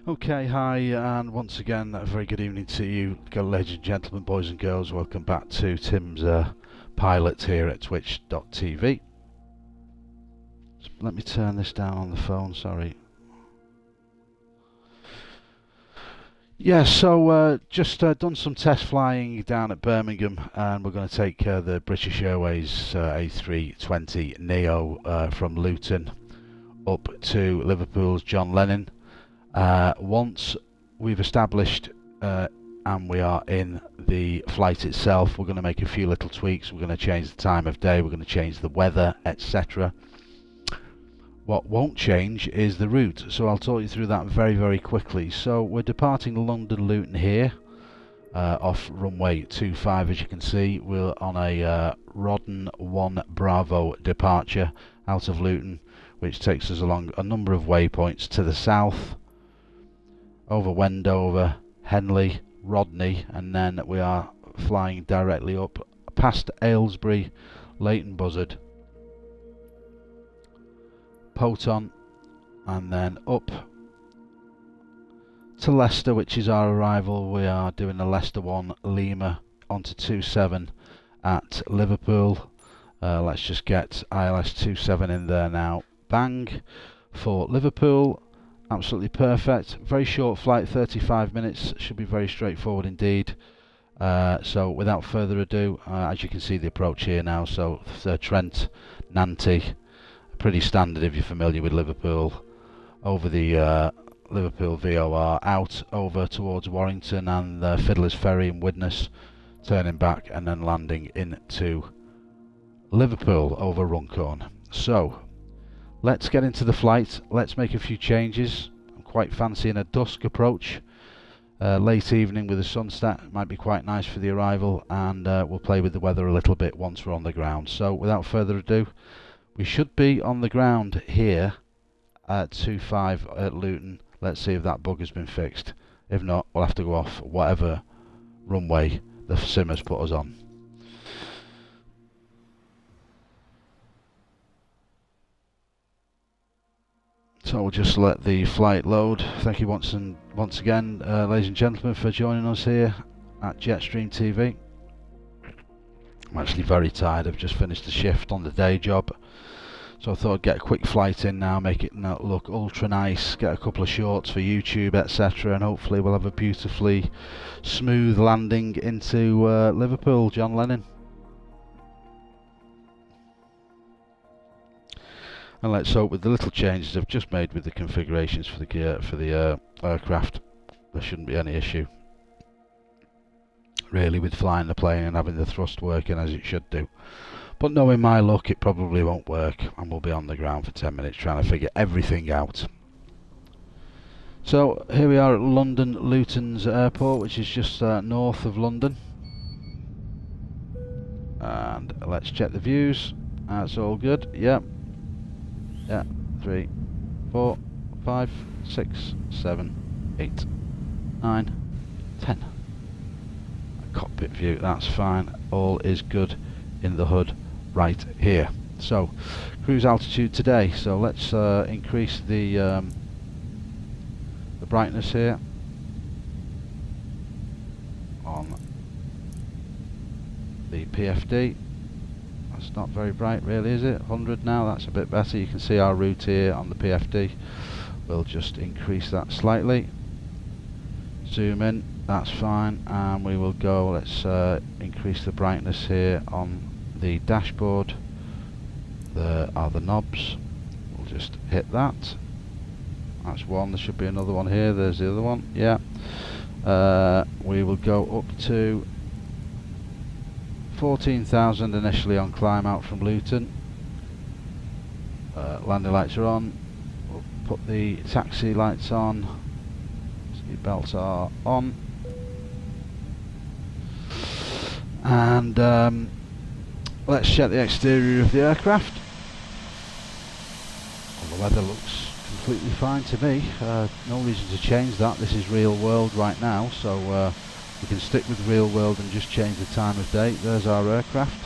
Okay, hi, and once again, a very good evening to you, ladies and gentlemen, boys and girls. Welcome back to Tim's Pilot here at twitch.tv. So let me turn this down on the phone, sorry. Yeah, so just done some test flying down at Birmingham, and we're going to take the British Airways A320 Neo from Luton up to Liverpool's John Lennon. Once we've established and we are in the flight itself, we're going to make a few little tweaks. We're going to change the time of day, we're going to change the weather, etc. What won't change is the route, so I'll talk you through that very quickly. So we're departing London Luton here, off runway 25, as you can see. We're on a Rodden 1 Bravo departure out of Luton, which takes us along a number of waypoints to the south, over Wendover, Henley, Rodney, and then we are flying directly up past Aylesbury, Leighton Buzzard, Poton, and then up to Leicester, which is our arrival. We are doing a Leicester 1 Lima onto 27 at Liverpool. Let's just get ILS 27 in there now. Bang for Liverpool. Absolutely perfect. Very short flight, 35 minutes. Should be very straightforward indeed. So without further ado, as you can see the approach here now, so Trent, Nanty, pretty standard if you're familiar with Liverpool, over the Liverpool VOR, out over towards Warrington and Fiddler's Ferry in Widnes, turning back and then landing into Liverpool over Runcorn. So let's get into the flight. Let's make a few changes. I'm quite fancying a dusk approach. Late evening with the sunset might be quite nice for the arrival, and we'll play with the weather a little bit once we're on the ground. So without further ado, we should be on the ground here at 25 at Luton. Let's see if that bug has been fixed. If not, we'll have to go off whatever runway the sim has put us on. So we'll just let the flight load. Thank you once again, ladies and gentlemen, for joining us here at Jetstream TV. I'm actually very tired. I've just finished the shift on the day job, so I thought I'd get a quick flight in now, make it look ultra nice, get a couple of shorts for YouTube, etc., and hopefully we'll have a beautifully smooth landing into Liverpool, John Lennon. And let's hope with the little changes I've just made with the configurations for the gear for the aircraft, there shouldn't be any issue really with flying the plane and having the thrust working as it should do. But knowing my luck, it probably won't work, and we'll be on the ground for 10 minutes trying to figure everything out. So here we are at London Luton's airport, which is just north of London, and let's check the views. That's all good. Yep. Yeah, 3, 4, 5, 6, 7, 8, 9, 10. A cockpit view, that's fine. All is good in the hood right here. So, cruise altitude today. So let's increase the brightness here on the PFD. It's not very bright really, is it? 100 now, that's a bit better. You can see our route here on the PFD. We'll just increase that slightly. Zoom in, that's fine, and we will go, let's increase the brightness here on the dashboard. There are the knobs. We'll just hit that. That's one, there should be another one here. There's the other one, yeah. We will go up to 14,000 initially on climb out from Luton. Landing lights are on. We'll put the taxi lights on. Seat belts are on. And let's check the exterior of the aircraft. Well, the weather looks completely fine to me. No reason to change that. This is real world right now, so we can stick with real world and just change the time of day. There's our aircraft.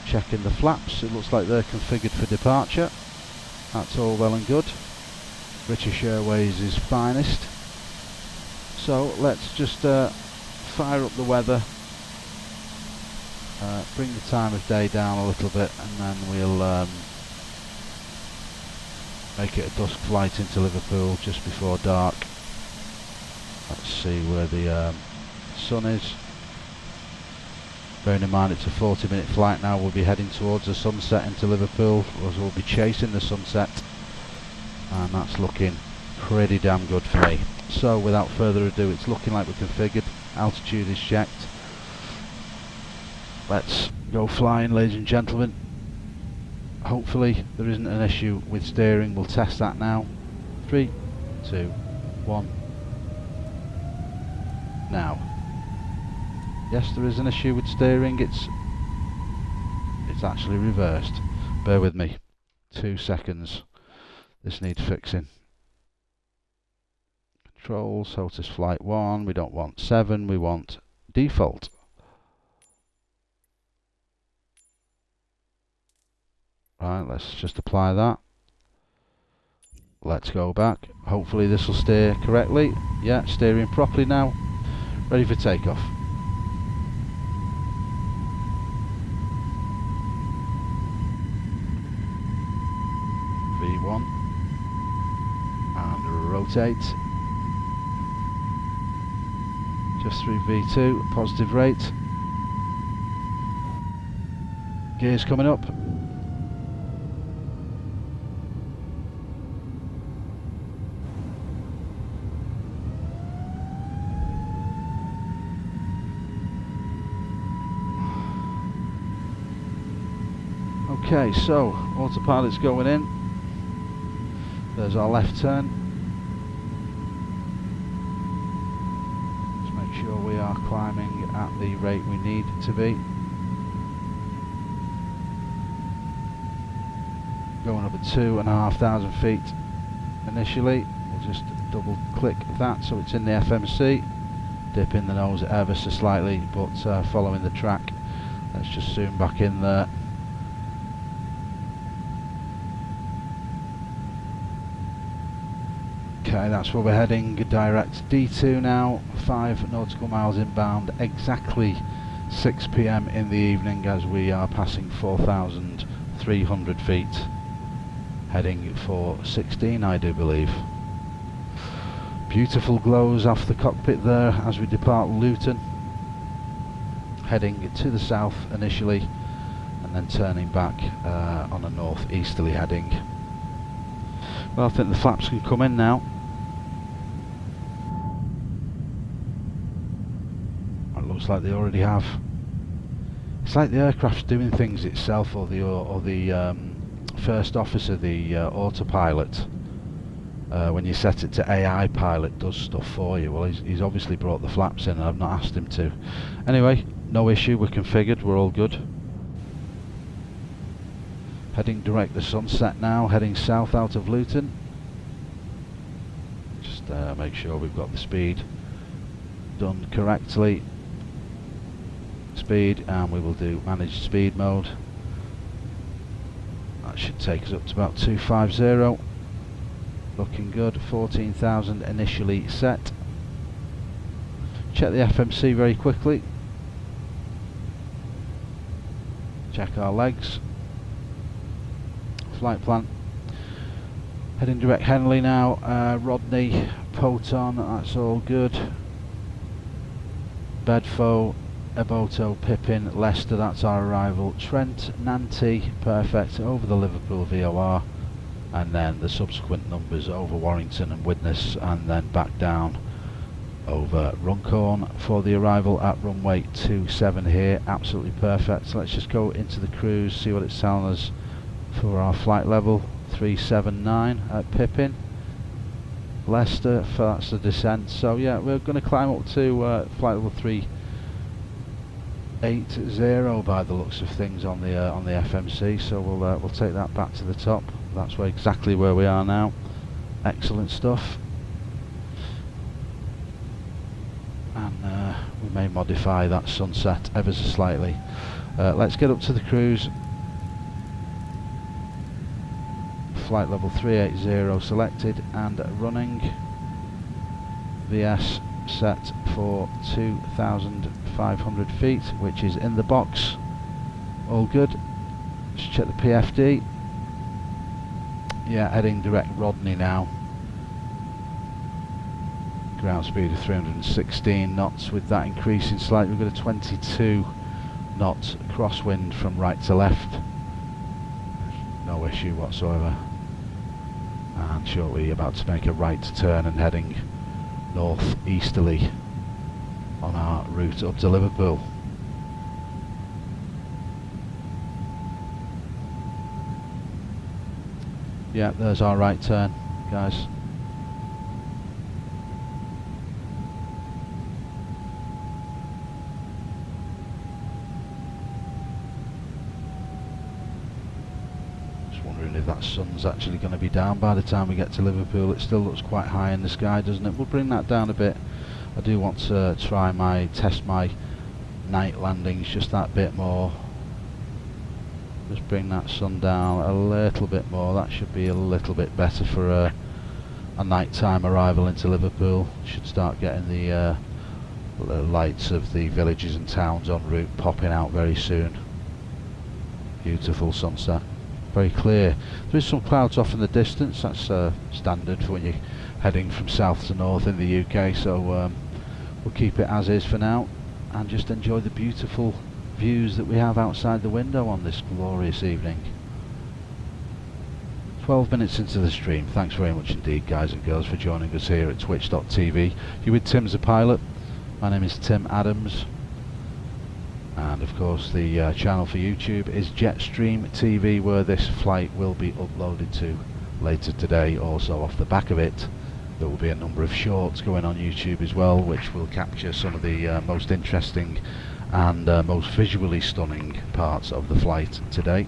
Checking the flaps. It looks like they're configured for departure. That's all well and good. British Airways' finest. So let's just fire up the weather, bring the time of day down a little bit, and then we'll make it a dusk flight into Liverpool just before dark. Let's see where the sun is. Bearing in mind it's a 40-minute flight now, we'll be heading towards the sunset into Liverpool, as we'll be chasing the sunset, and that's looking pretty damn good for me. So without further ado, it's looking like we're configured, altitude is checked. Let's go flying, ladies and gentlemen. Hopefully there isn't an issue with steering, we'll test that now. 3, 2, 1. Now. Yes, there is an issue with steering, it's actually reversed. Bear with me, 2 seconds. This needs fixing. Controls, HOTAS flight 1, we don't want 7, we want default. Right, let's just apply that. Let's go back. Hopefully this will steer correctly. Yeah, steering properly now. Ready for takeoff. V1 and rotate. Just through V2, positive rate. Gears coming up. Okay, so autopilot's going in. There's our left turn. Just make sure we are climbing at the rate we need to be. Going up at 2,500 feet initially. We'll just double click that so it's in the FMC. Dipping the nose ever so slightly, but following the track. Let's just zoom back in there. Okay, that's where we're heading, direct D2 now, 5 nautical miles inbound, exactly 6 PM in the evening as we are passing 4,300 feet, heading for 16 I do believe. Beautiful glows off the cockpit there as we depart Luton, heading to the south initially and then turning back on a north-easterly heading. Well, I think the flaps can come in now. Looks like they already have. It's like the aircraft's doing things itself, or the first officer, the autopilot. When you set it to AI pilot, does stuff for you. Well, he's obviously brought the flaps in, and I've not asked him to. Anyway, no issue. We're configured. We're all good. Heading direct to sunset now. Heading south out of Luton. Just make sure we've got the speed done correctly. Speed, and we will do managed speed mode. That should take us up to about 250. Looking good. 14,000 initially set. Check the FMC very quickly. Check our legs. Flight plan. Heading direct Henley now. Rodney, Poton, that's all good. Bedfo, Eboto, Pippin, Leicester, that's our arrival. Trent, Nanty, perfect, over the Liverpool VOR, and then the subsequent numbers over Warrington and Widnes, and then back down over Runcorn for the arrival at runway 27 here. Absolutely perfect. So let's just go into the cruise, see what it's telling us for our flight level. 379 at Pippin. Leicester, that's the descent. So yeah, we're going to climb up to flight level 380 by the looks of things on the FMC. So we'll take that back to the top. That's exactly where we are now. Excellent stuff. And we may modify that sunset ever so slightly. Let's get up to the cruise. Flight level 380 selected and running. VS set for 2,500 feet, which is in the box. All good. Let's check the PFD. Yeah, heading direct Rodney now. Ground speed of 316 knots. With that increasing slightly, we've got a 22 knots crosswind from right to left. No issue whatsoever. And shortly about to make a right turn and heading north easterly on our route up to Liverpool. Yeah, there's our right turn, guys. Just wondering if that sun's actually going to be down by the time we get to Liverpool. It still looks quite high in the sky, doesn't it? We'll bring that down a bit. I do want to test my night landings just that bit more. Just bring that sun down a little bit more. That should be a little bit better for a nighttime arrival into Liverpool. Should start getting the lights of the villages and towns en route popping out very soon. Beautiful sunset, very clear. There is some clouds off in the distance. That's standard for when you're heading from south to north in the UK, so we'll keep it as is for now and just enjoy the beautiful views that we have outside the window on this glorious evening. 12 minutes into the stream. Thanks very much indeed, guys and girls, for joining us here at twitch.tv. You're with Tim's the Pilot. My name is Tim Adams, and of course the channel for YouTube is Jetstream TV, where this flight will be uploaded to later today. Also off the back of it there will be a number of shorts going on YouTube as well, which will capture some of the most interesting and most visually stunning parts of the flight today.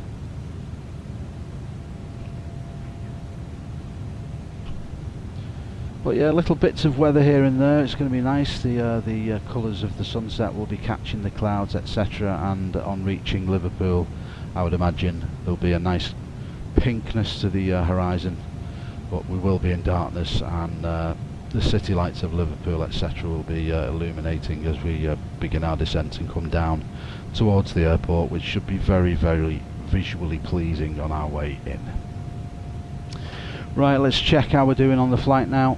But yeah, little bits of weather here and there. It's going to be nice. The colours of the sunset will be catching the clouds, etc. And on reaching Liverpool, I would imagine there'll be a nice pinkness to the horizon. But we will be in darkness, and the city lights of Liverpool, etc. will be illuminating as we begin our descent and come down towards the airport, which should be very, very visually pleasing on our way in. Right, let's check how we're doing on the flight now.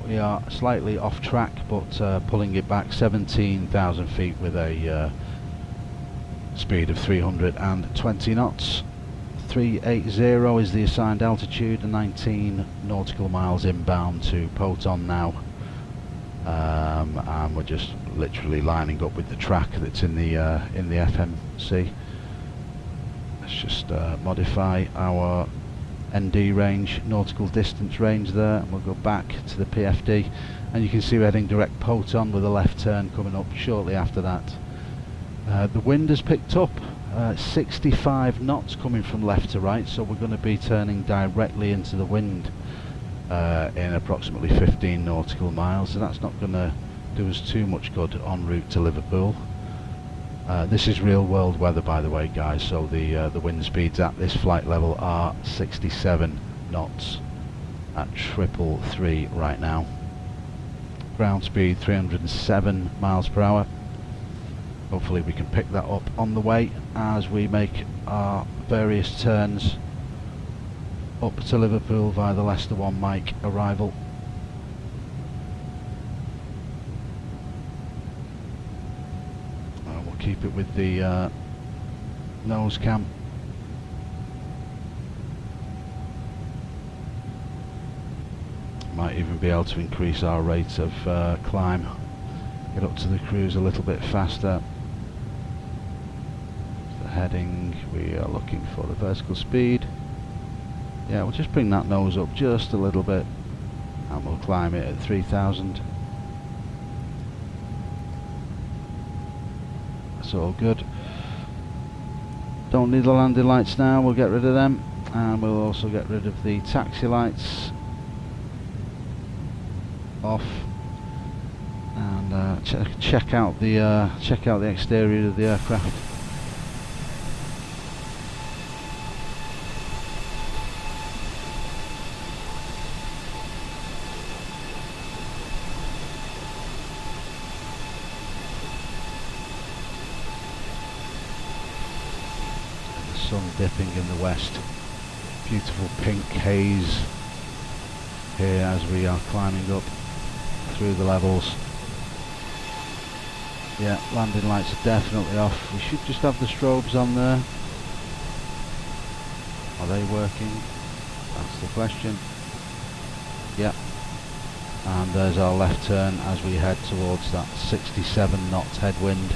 We are slightly off track, but pulling it back 17,000 feet with a speed of 320 knots. 380 is the assigned altitude, and 19 nautical miles inbound to Poton now. And we're just literally lining up with the track that's in the FMC. Let's just modify our ND range, nautical distance range there, and we'll go back to the PFD, and you can see we're heading direct Poton with a left turn coming up shortly after that. The wind has picked up, 65 knots coming from left to right, so we're going to be turning directly into the wind in approximately 15 nautical miles, so that's not going to do us too much good en route to Liverpool. This is real world weather, by the way, guys, so the wind speeds at this flight level are 67 knots at 333 right now. Ground speed 307 miles per hour. Hopefully we can pick that up on the way as we make our various turns up to Liverpool via the Leicester 1 Mike arrival. And we'll keep it with the nose cam. Might even be able to increase our rate of climb, get up to the cruise a little bit faster. Heading, we are looking for the vertical speed. Yeah, we'll just bring that nose up just a little bit and we'll climb it at 3,000. That's all good. Don't need the landing lights now, we'll get rid of them, and we'll also get rid of the taxi lights off, and check out the exterior of the aircraft. sun dipping in the west. Beautiful pink haze here as we are climbing up through the levels. Yeah, landing lights are definitely off. We should just have the strobes on there. Are they working? That's the question. Yeah. And there's our left turn as we head towards that 67 knots headwind.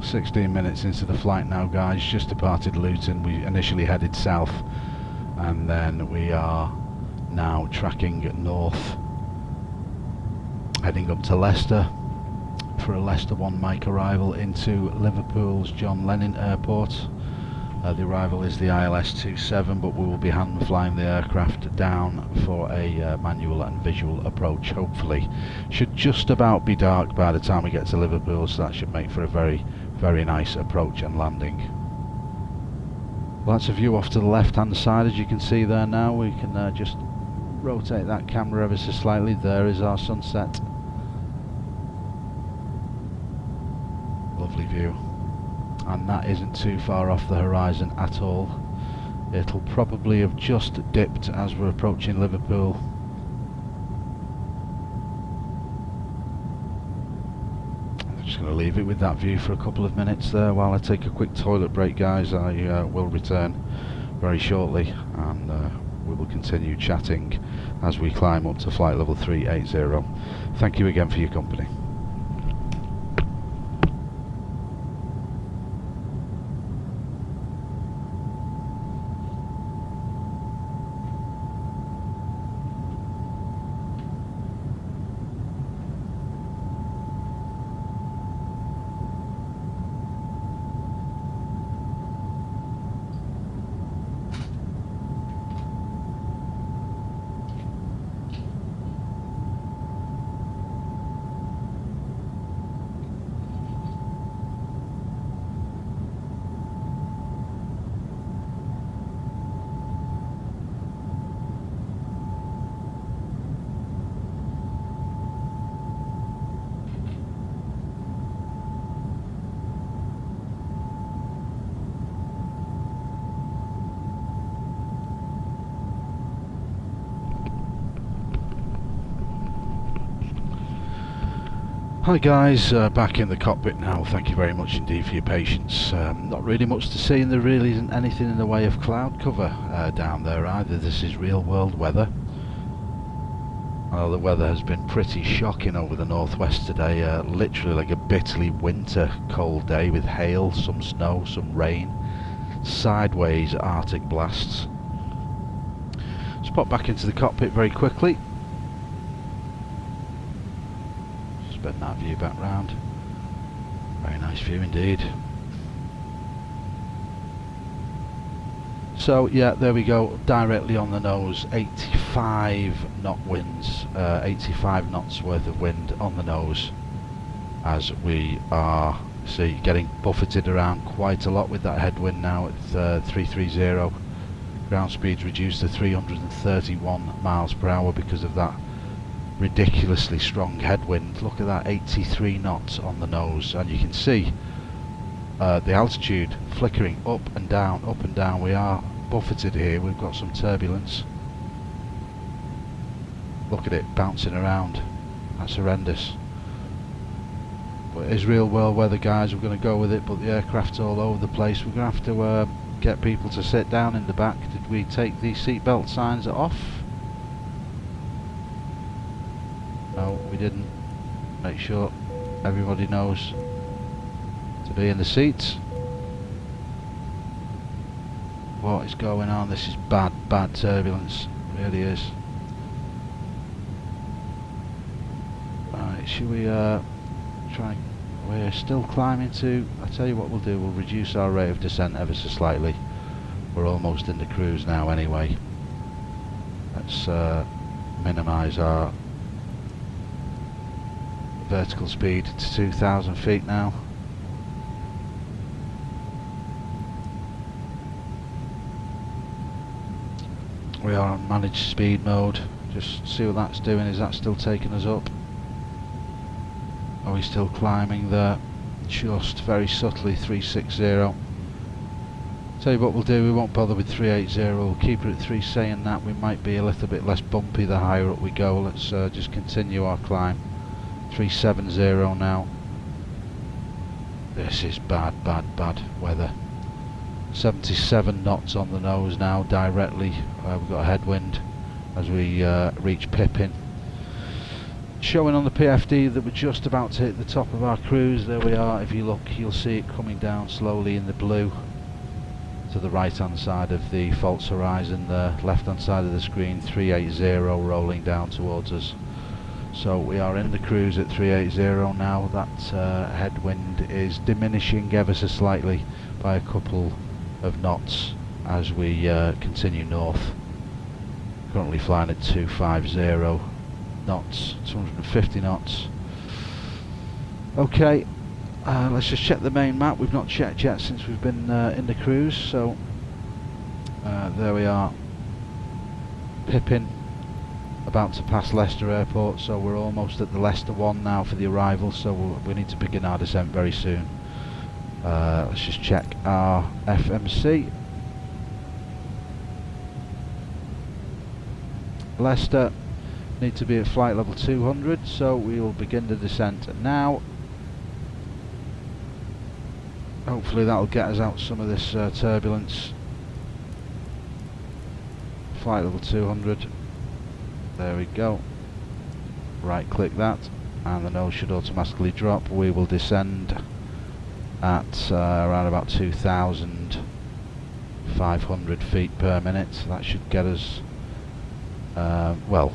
"16 minutes into the flight now, guys. Just departed Luton. We initially headed south, and then we are now tracking north, heading up to Leicester for a Leicester 1 mic arrival into Liverpool's John Lennon Airport. The arrival is the ILS-27, but we will be hand flying the aircraft down for a manual and visual approach. Hopefully, should just about be dark by the time we get to Liverpool, so that should make for a very nice approach and landing. Well, that's a view off to the left hand side, as you can see there now. We can just rotate that camera ever so slightly. There is our sunset. Lovely view. And that isn't too far off the horizon at all. It'll probably have just dipped as we're approaching Liverpool. I'm just going to leave it with that view for a couple of minutes there while I take a quick toilet break, guys. I will return very shortly, and we will continue chatting as we climb up to flight level 380. Thank you again for your company. Hi guys, back in the cockpit now. Thank you very much indeed for your patience. Not really much to see, and there really isn't anything in the way of cloud cover down there either. This is real world weather. The weather has been pretty shocking over the northwest today, literally like a bitterly winter cold day with hail, some snow, some rain, sideways Arctic blasts. Let's pop back into the cockpit very quickly. Bend that view back round. Very nice view indeed. So yeah, there we go, directly on the nose. 85 knot winds, 85 knots worth of wind on the nose, as we are getting buffeted around quite a lot with that headwind now at 330. Ground speeds reduced to 331 miles per hour because of that ridiculously strong headwind. Look at that, 83 knots on the nose, and you can see the altitude flickering up and down, up and down. We are buffeted here, we've got some turbulence. Look at it bouncing around, that's horrendous. But it is real world weather, guys. We're going to go with it, but the aircraft's all over the place. We're going to have to get people to sit down in the back. Did we take the seatbelt signs off? No, we didn't. Make sure everybody knows to be in the seats. What is going on? This is bad turbulence. It really is. Right, should we try? We're still climbing to. I'll tell you what we'll do. We'll reduce our rate of descent ever so slightly. We're almost in the cruise now anyway. Let's minimise our vertical speed to 2,000 feet now. We are on managed speed mode. Just see what that's doing. Is that still taking us up? Are we still climbing there? Just very subtly 360. Tell you what we'll do, we won't bother with 380, we'll keep it at 3. Saying that, we might be a little bit less bumpy the higher up we go. Let's just continue our climb. 370 now. This is bad weather. 77 knots on the nose now, directly. We've got a headwind as we reach Pippin. Showing on the PFD that we're just about to hit the top of our cruise. There we are. If you look, you'll see it coming down slowly in the blue to the right hand side of the false horizon there, left hand side of the screen. 380 rolling down towards us. So we are in the cruise at 380 now. That headwind is diminishing ever so slightly by a couple of knots as we continue north. Currently flying at 250 knots, 250 knots. Okay, let's just check the main map. We've not checked yet since we've been in the cruise. So there we are, Pippin, about to pass Leicester Airport, so we're almost at the Leicester one now for the arrival, so we need to begin our descent very soon. Let's just check our FMC. Leicester need to be at flight level 200, so we will begin the descent now. Hopefully that'll get us out some of this turbulence. Flight level 200. There we go. Right click that and the nose should automatically drop. We will descend at around about 2,500 feet per minute. That should get us, well,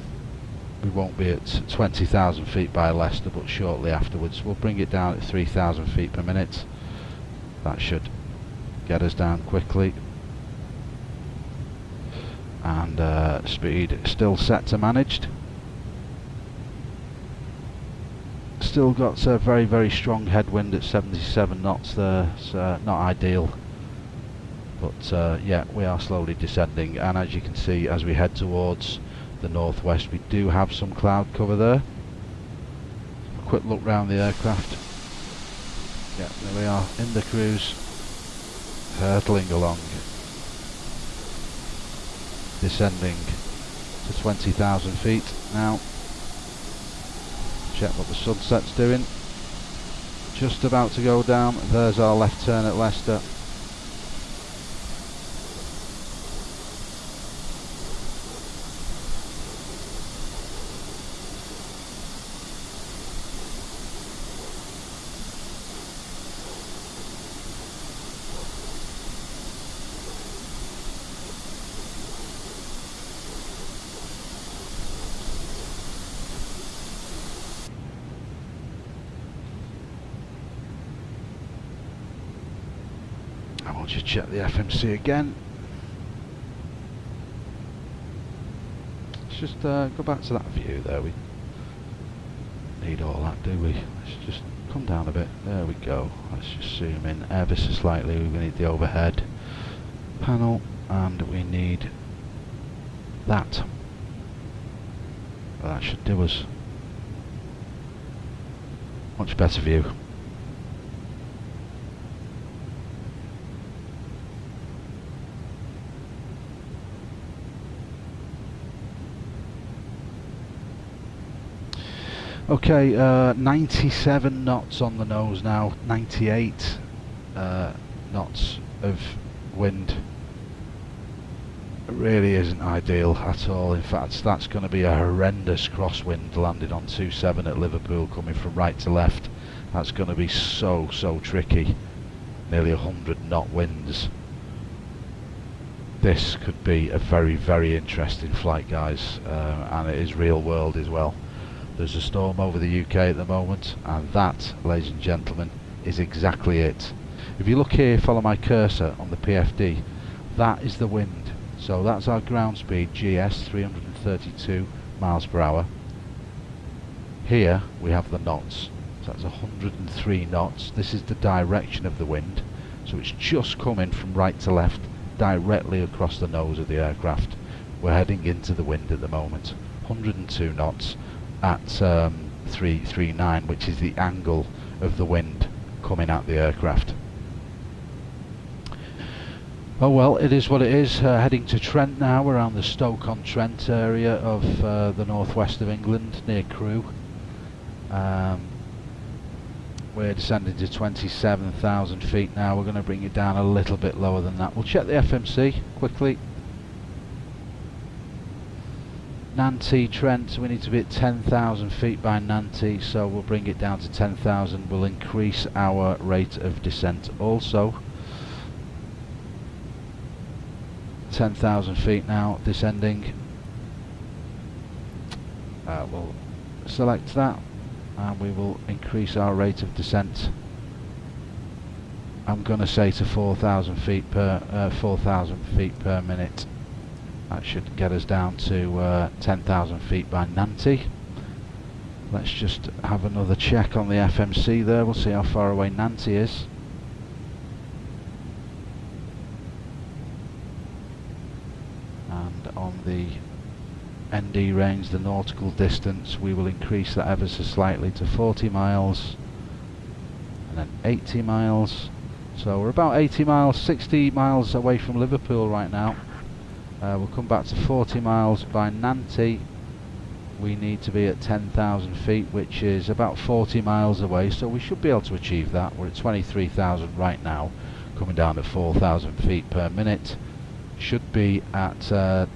we won't be at 20,000 feet by Leicester, but shortly afterwards we'll bring it down at 3,000 feet per minute. That should get us down quickly. And speed still set to managed. Still got a very strong headwind at 77 knots there. It's not ideal, but yeah, we are slowly descending, and as you can see, as we head towards the northwest, we do have some cloud cover there. A quick look round the aircraft. Yeah, there we are in the cruise, hurtling along, descending to 20,000 feet now. Check what the sunset's doing. Just about to go down. There's our left turn at Leicester. I will just check the FMC again. Let's just go back to that view there. We need all that, do we? Let's just come down a bit. There we go. Let's just zoom in ever so slightly. We need the overhead panel, and we need that. Well, that should do us. Much better view. Okay, 97 knots on the nose now, 98 knots of wind. It really isn't ideal at all. In fact, that's going to be a horrendous crosswind landing on 27 at Liverpool, coming from right to left. That's going to be so tricky. Nearly 100 knot winds. This could be a very interesting flight, guys, and it is real world as well. There's a storm over the UK at the moment, and that, ladies and gentlemen, is exactly it. If you look here, follow my cursor on the PFD, that is the wind. So that's our ground speed, GS, 332 miles per hour. Here we have the knots, so that's 103 knots. This is the direction of the wind, so it's just coming from right to left, directly across the nose of the aircraft. we're heading into the wind at the moment. 102 knots at 339, which is the angle of the wind coming at the aircraft. Oh well, it is what it is. Heading to Trent now, around the Stoke-on-Trent area of the northwest of England, near Crewe. We're descending to 27,000 feet now. We're going to bring it down a little bit lower than that. We'll check the FMC quickly. Nantes, Trent, we need to be at 10,000 feet by Nantes, so we'll bring it down to 10,000. We'll increase our rate of descent also. 10,000 feet now, descending. We'll select that and we will increase our rate of descent. I'm going to say to 4,000 feet per minute. That should get us down to 10,000 feet by Nantes. Let's just have another check on the FMC there. We'll see how far away Nantes is. And on the ND range, the nautical distance, we will increase that ever so slightly to 40 miles and then 80 miles. So we're about 80 miles, 60 miles away from Liverpool right now. We'll come back to 40 miles by Nantes. We need to be at 10,000 feet, which is about 40 miles away, so we should be able to achieve that. We're at 23,000 right now, coming down at 4,000 feet per minute. Should be at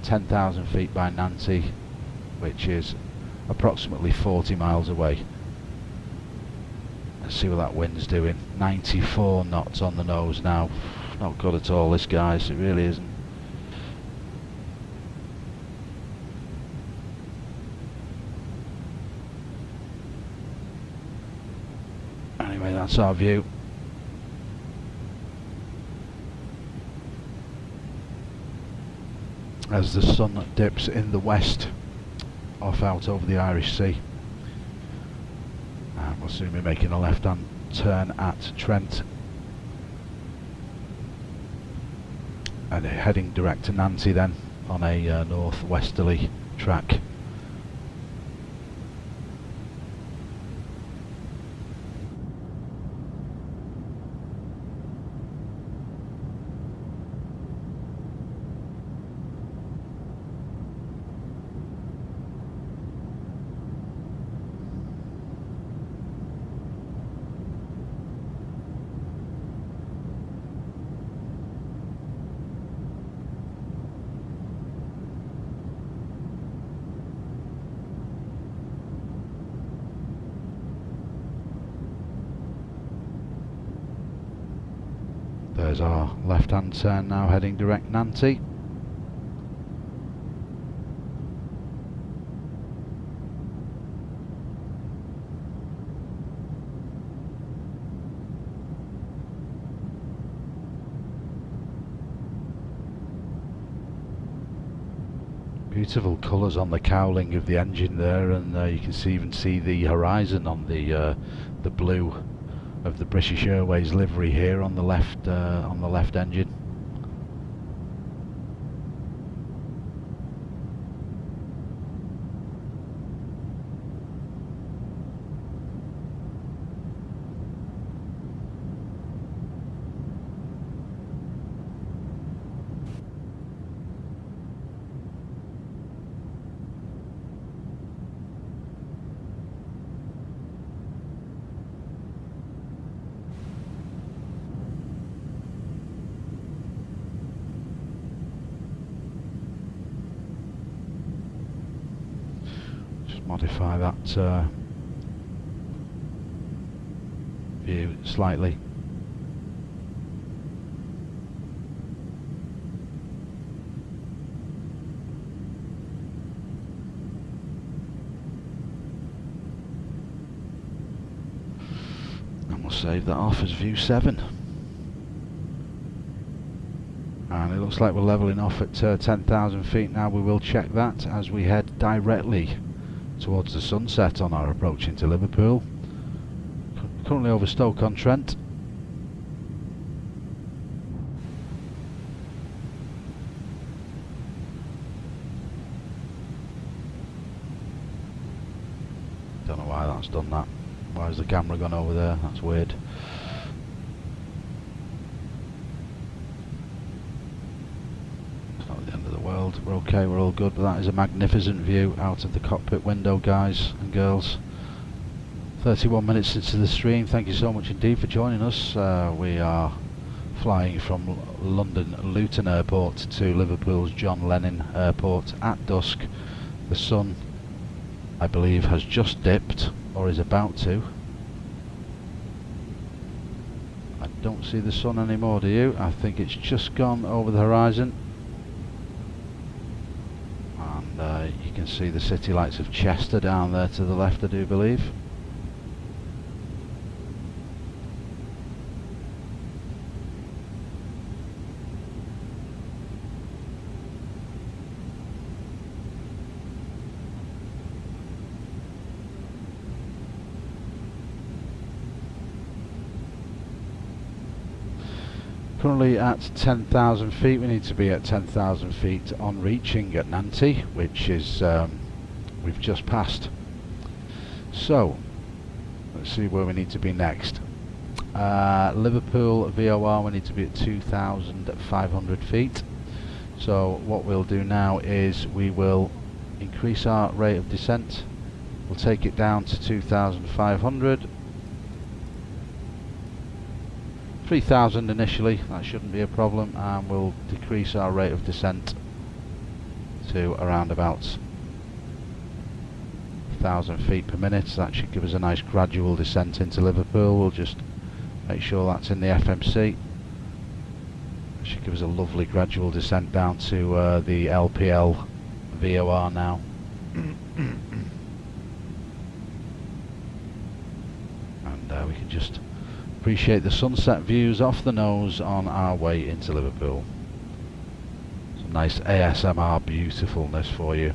10,000 feet by Nantes, which is approximately 40 miles away. Let's see what that wind's doing. 94 knots on the nose now. Not good at all, this, guys, it really isn't. Anyway, that's our view. As the sun dips in the west, off out over the Irish Sea. And we'll soon be making a left-hand turn at Trent. And heading direct to Nantes then, on a northwesterly track. There's our left-hand turn now, heading direct Nantes. Beautiful colours on the cowling of the engine there, and you can even see the horizon on the blue of the British Airways livery here on the left engine. Modify that view slightly. And we'll save that off as view 7. And it looks like we're levelling off at 10,000 feet now. We will check that as we head directly towards the sunset on our approach into Liverpool. Currently over Stoke-on-Trent. Don't know why that's done that. Why has the camera gone over there? That's weird. It's not the end of the world. We're okay, we're all good, but that is a magnificent view out of the cockpit window, guys and girls. 31 minutes into the stream. Thank you so much indeed for joining us. We are flying from London Luton Airport to Liverpool's John Lennon Airport at dusk. The sun, I believe, has just dipped or is about to. I don't see the sun anymore, do you? I think it's just gone over the horizon. And you can see the city lights of Chester down there to the left, I do believe. Currently at 10,000 feet. We need to be at 10,000 feet on reaching at Nantes, which is we've just passed. So let's see where we need to be next. Liverpool VOR, we need to be at 2,500 feet. So what we'll do now is we will increase our rate of descent. We'll take it down to 2,500. 3,000 initially, that shouldn't be a problem, and we'll decrease our rate of descent to around about 1,000 feet per minute. So that should give us a nice gradual descent into Liverpool. We'll just make sure that's in the FMC. That should give us a lovely gradual descent down to the LPL VOR now. And we can just appreciate the sunset views off the nose on our way into Liverpool. Some nice ASMR beautifulness for you.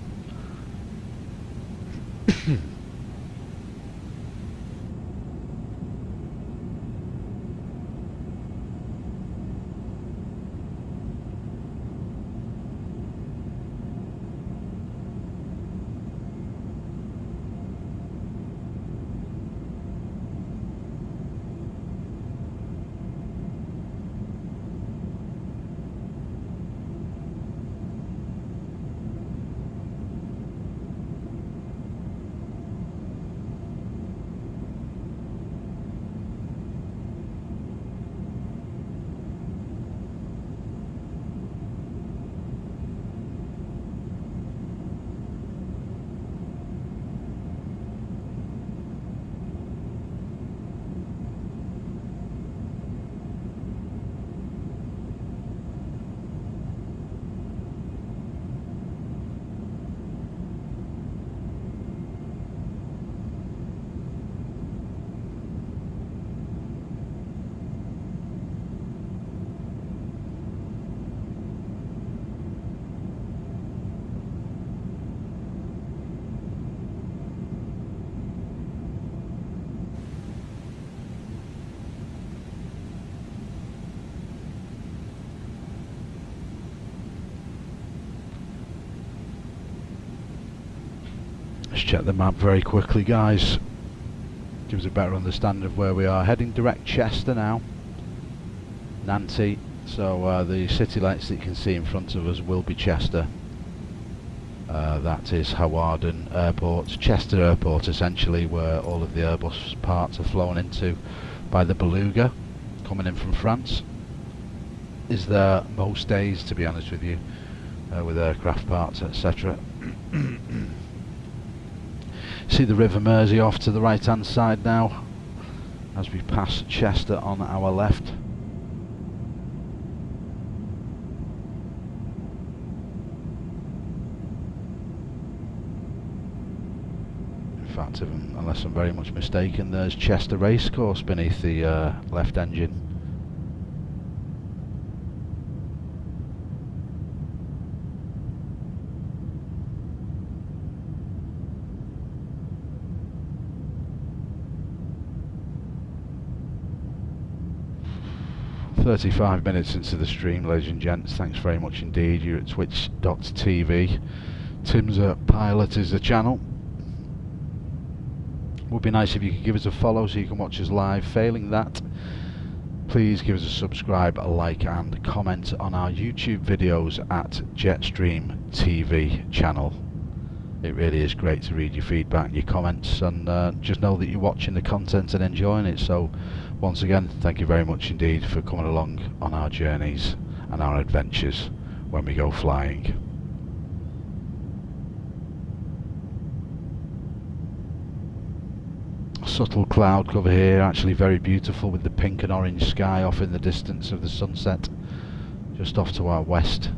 Let's check the map very quickly, guys. Gives a better understanding of where we are. Heading direct Chester now. Nantes. So the city lights that you can see in front of us will be Chester. That is Hawarden Airport. Chester Airport, essentially, where all of the Airbus parts are flown into by the Beluga, coming in from France. Is there most days, to be honest with you, with aircraft parts, etc. See the River Mersey off to the right hand side now as we pass Chester on our left. In fact, unless I'm very much mistaken, there's Chester Racecourse beneath the left engine. "35 minutes into the stream, ladies and gents. Thanks very much indeed. You're at twitch.tv. Tim's a Pilot is the channel. Would be nice if you could give us a follow so you can watch us live. Failing that, please give us a subscribe, a like and comment on our YouTube videos at Jetstream TV channel. It really is great to read your feedback and your comments, and just know that you're watching the content and enjoying it. So once again, thank you very much indeed for coming along on our journeys and our adventures when we go flying. Subtle cloud cover here, actually very beautiful with the pink and orange sky off in the distance of the sunset just off to our west.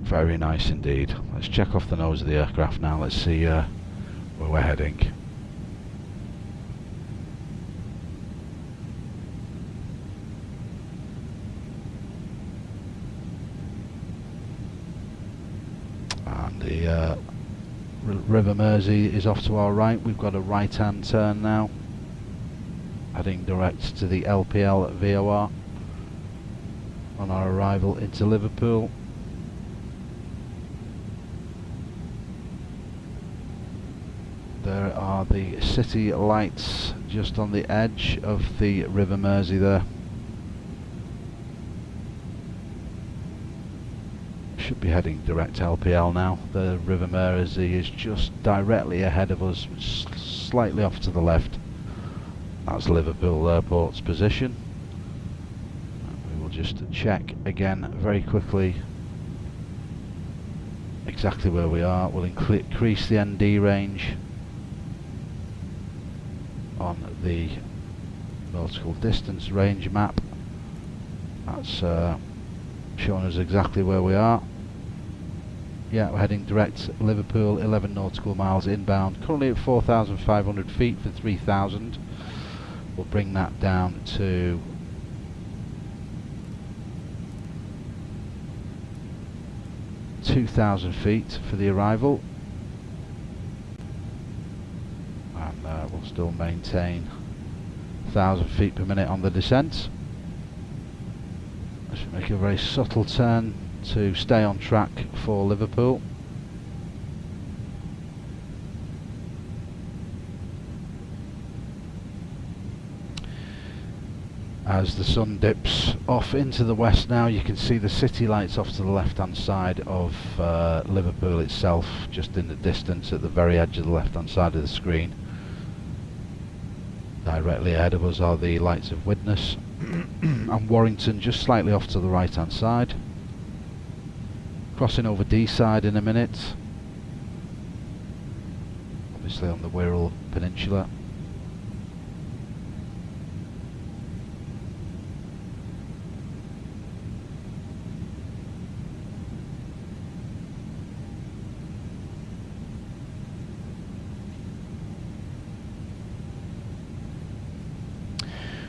Very nice indeed. Let's check off the nose of the aircraft now. Let's see where we're heading. And the River Mersey is off to our right. We've got a right hand turn now, heading direct to the LPL VOR on our arrival into Liverpool. There are the city lights just on the edge of the River Mersey there. Should be heading direct LPL now. The River Mersey is just directly ahead of us, slightly off to the left. That's Liverpool Airport's position. And we will just check again very quickly exactly where we are. We'll increase the ND range on the nautical distance range map. That's showing us exactly where we are. Yeah, we're heading direct Liverpool, 11 nautical miles inbound, currently at 4,500 feet for 3,000. We'll bring that down to (2,000 feet for the arrival, and we'll still maintain 1,000 feet per minute on the descent. I should make a very subtle turn to stay on track for Liverpool. As the sun dips off into the west now, you can see the city lights off to the left hand side of Liverpool itself, just in the distance at the very edge of the left hand side of the screen. Directly ahead of us are the lights of Widnes and Warrington just slightly off to the right hand side. Crossing over D-side in a minute, obviously on the Wirral Peninsula.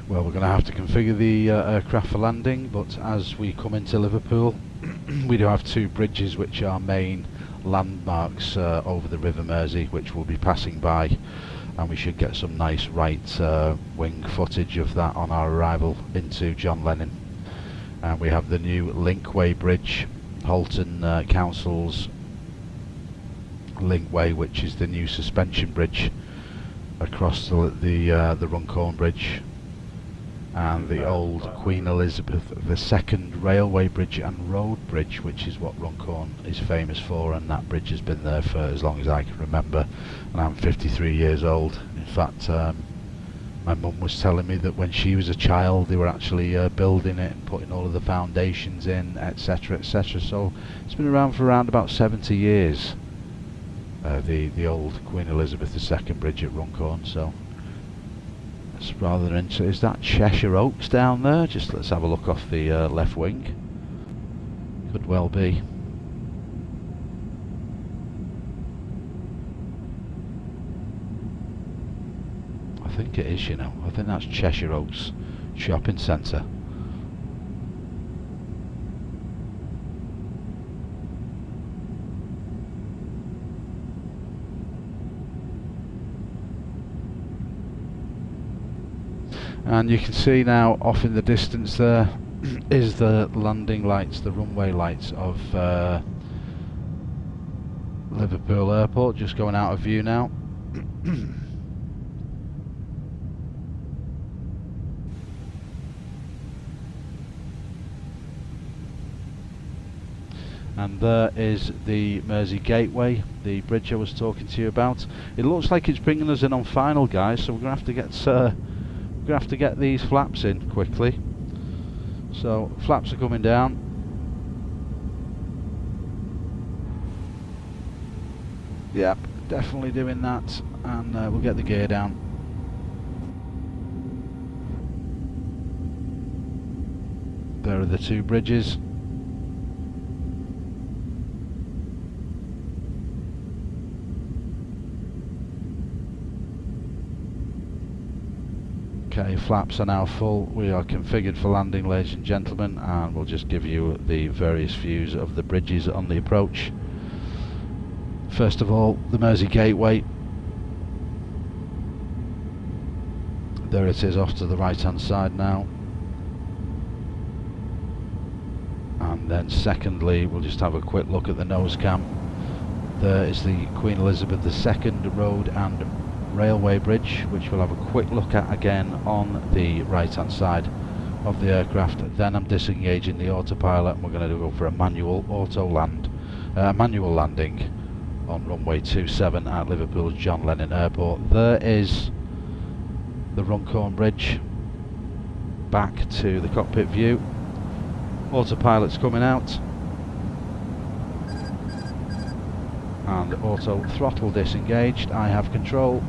Well, we're going to have to configure the aircraft for landing, but as we come into Liverpool we do have two bridges which are main landmarks over the River Mersey, which we'll be passing by, and we should get some nice right wing footage of that on our arrival into John Lennon. And we have the new Linkway Bridge, Halton Council's Linkway, which is the new suspension bridge across the Runcorn Bridge, and the old Queen Elizabeth II railway bridge and road bridge, which is what Runcorn is famous for, and that bridge has been there for as long as I can remember, and I'm 53 years old. In fact, my mum was telling me that when she was a child they were actually building it and putting all of the foundations in, etc, etc, so it's been around for around about 70 years, the old Queen Elizabeth II bridge at Runcorn. So it's rather interesting. Is that Cheshire Oaks down there? Just let's have a look off the left wing. Could well be. I think it is, you know. I think that's Cheshire Oaks Shopping Centre. And you can see now off in the distance there is the landing lights, the runway lights of Liverpool Airport, just going out of view now. And there is the Mersey Gateway, the bridge I was talking to you about. It looks like it's bringing us in on final, guys, so we're gonna have to get these flaps in quickly. So flaps are coming down. Yep, definitely doing that, and we'll get the gear down. There are the two bridges. Okay, flaps are now full. We are configured for landing, ladies and gentlemen, and we'll just give you the various views of the bridges on the approach. First of all, the Mersey Gateway. There it is off to the right hand side now. And then secondly, we'll just have a quick look at the nose cam. There is the Queen Elizabeth II Road and Railway Bridge, which we'll have a quick look at again on the right hand side of the aircraft. Then I'm disengaging the autopilot and we're going to go for a manual landing on runway 27 at Liverpool's John Lennon Airport. There is the Runcorn Bridge. Back to the cockpit view. Autopilot's coming out. And auto throttle disengaged. I have control.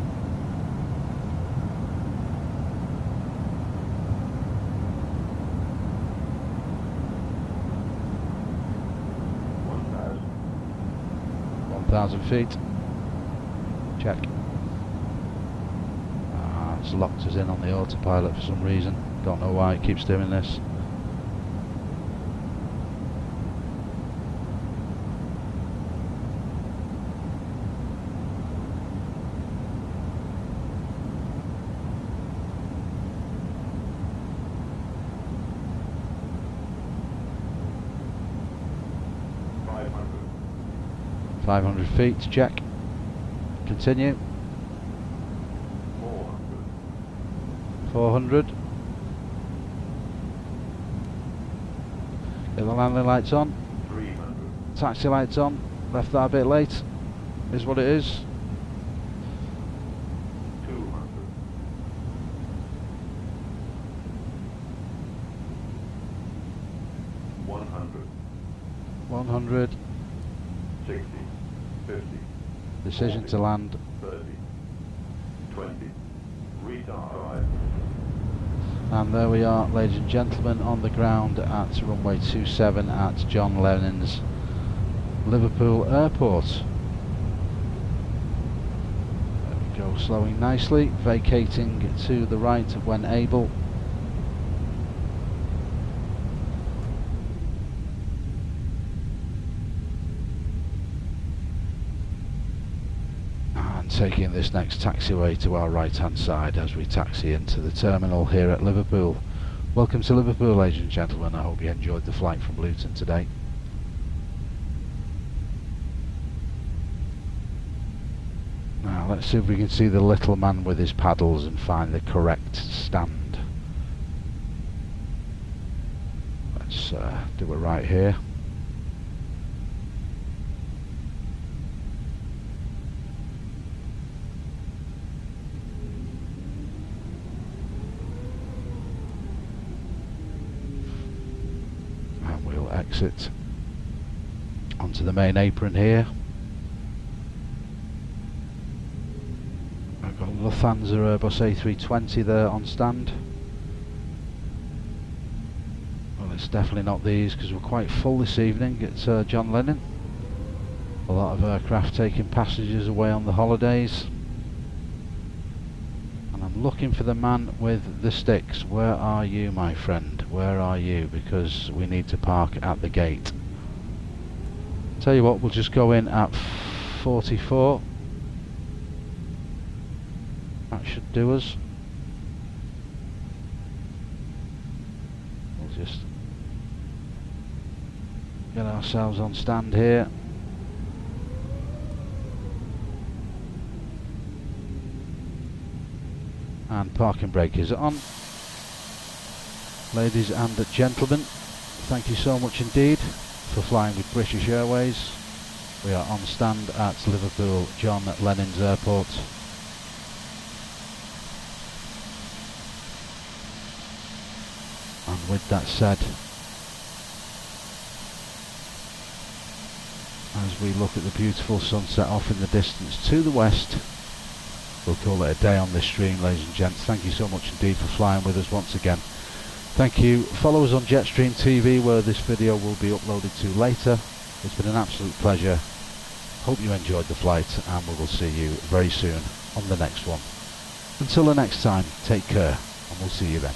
Feet. Check. It's locked us in on the autopilot for some reason. Don't know why it keeps doing this. $500. 500 feet, check. Continue. 400. Get the landing lights on. 300. Taxi lights on. Left that a bit late. Is what it is. 200. 100. 100. 60. 50. Decision 40, to land. 30. 20. Retard. And there we are, ladies and gentlemen, on the ground at runway 27 at John Lennon's Liverpool Airport. There we go, slowing nicely, vacating to the right when able. Taking this next taxiway to our right hand side as we taxi into the terminal here at Liverpool. Welcome to Liverpool, ladies and gentlemen. I hope you enjoyed the flight from Luton today. Now let's see if we can see the little man with his paddles and find the correct stand. Let's do it right here. Exit onto the main apron here. I've got Lufthansa Airbus A320 there on stand. Well, it's definitely not these because we're quite full this evening. It's John Lennon. A lot of aircraft taking passengers away on the holidays. And I'm looking for the man with the sticks. Where are you, my friend? Where are you? Because we need to park at the gate. Tell you what, we'll just go in at 44. That should do us. We'll just get ourselves on stand here. And parking brake is on. Ladies and gentlemen, thank you so much indeed for flying with British Airways. We are on stand at Liverpool John Lennon's Airport. And with that said, as we look at the beautiful sunset off in the distance to the west, we'll call it a day on this stream, ladies and gents. Thank you so much indeed for flying with us once again. Thank you. Follow us on Jetstream TV, where this video will be uploaded to later. It's been an absolute pleasure. Hope you enjoyed the flight, and we will see you very soon on the next one. Until the next time, take care, and we'll see you then.